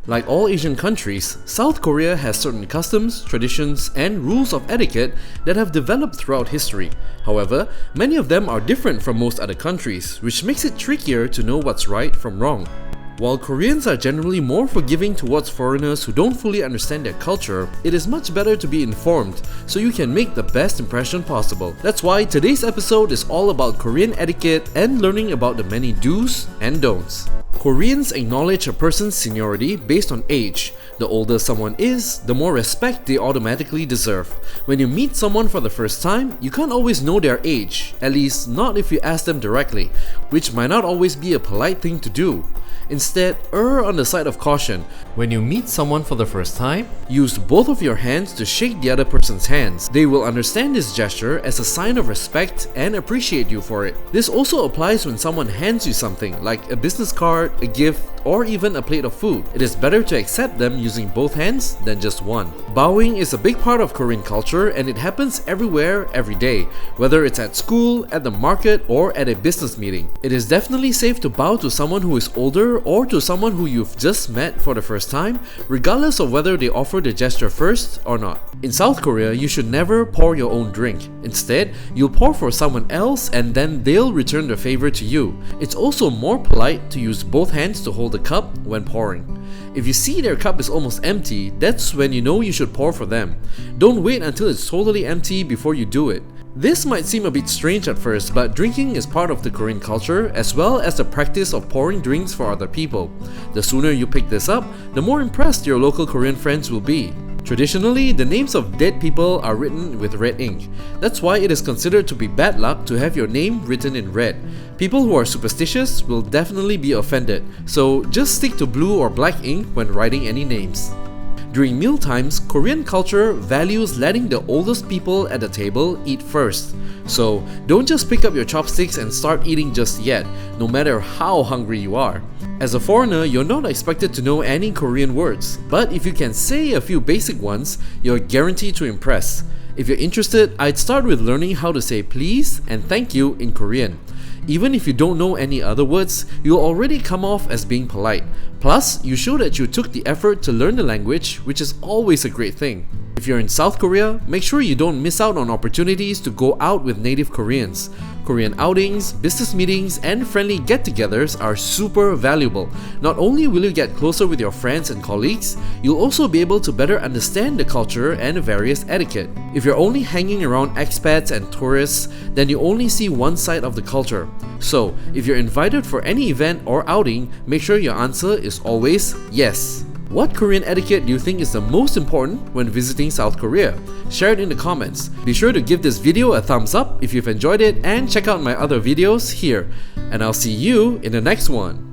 Like all Asian countries, South Korea has certain customs, traditions, and rules of etiquette that have developed throughout history. However, many of them are different from most other countries, which makes it trickier to know what's right from wrong. While Koreans are generally more forgiving towards foreigners who don't fully understand their culture, it is much better to be informed so you can make the best impression possible. That's why today's episode is all about Korean etiquette and learning about the many do's and don'ts. Koreans acknowledge a person's seniority based on age. The older someone is, the more respect they automatically deserve. When you meet someone for the first time, you can't always know their age, at least not if you ask them directly, which might not always be a polite thing to do. Instead, err on the side of caution. When you meet someone for the first time, use both of your hands to shake the other person's hands. They will understand this gesture as a sign of respect and appreciate you for it. This also applies when someone hands you something like a business card, a gift, or even a plate of food. It is better to accept them using both hands than just one. Bowing is a big part of Korean culture and it happens everywhere, every day, whether it's at school, at the market, or at a business meeting. It is definitely safe to bow to someone who is older or to someone who you've just met for the first time, regardless of whether they offer the gesture first or not. In South Korea, you should never pour your own drink. Instead, you'll pour for someone else and then they'll return the favor to you. It's also more polite to use both hands to hold the cup when pouring. If you see their cup is almost empty, that's when you know you should pour for them. Don't wait until it's totally empty before you do it. This might seem a bit strange at first, but drinking is part of the Korean culture as well as the practice of pouring drinks for other people. The sooner you pick this up, the more impressed your local Korean friends will be. Traditionally, the names of dead people are written with red ink. That's why it is considered to be bad luck to have your name written in red. People who are superstitious will definitely be offended, so just stick to blue or black ink when writing any names. During meal times, Korean culture values letting the oldest people at the table eat first. So don't just pick up your chopsticks and start eating just yet, no matter how hungry you are. As a foreigner, you're not expected to know any Korean words, but if you can say a few basic ones, you're guaranteed to impress. If you're interested, I'd start with learning how to say please and thank you in Korean. Even if you don't know any other words, you'll already come off as being polite. Plus, you show that you took the effort to learn the language, which is always a great thing. If you're in South Korea, make sure you don't miss out on opportunities to go out with native Koreans. Korean outings, business meetings, and friendly get-togethers are super valuable. Not only will you get closer with your friends and colleagues, you'll also be able to better understand the culture and various etiquette. If you're only hanging around expats and tourists, then you only see one side of the culture. So, if you're invited for any event or outing, make sure your answer is always yes. What Korean etiquette do you think is the most important when visiting South Korea? Share it in the comments. Be sure to give this video a thumbs up if you've enjoyed it and check out my other videos here. And I'll see you in the next one.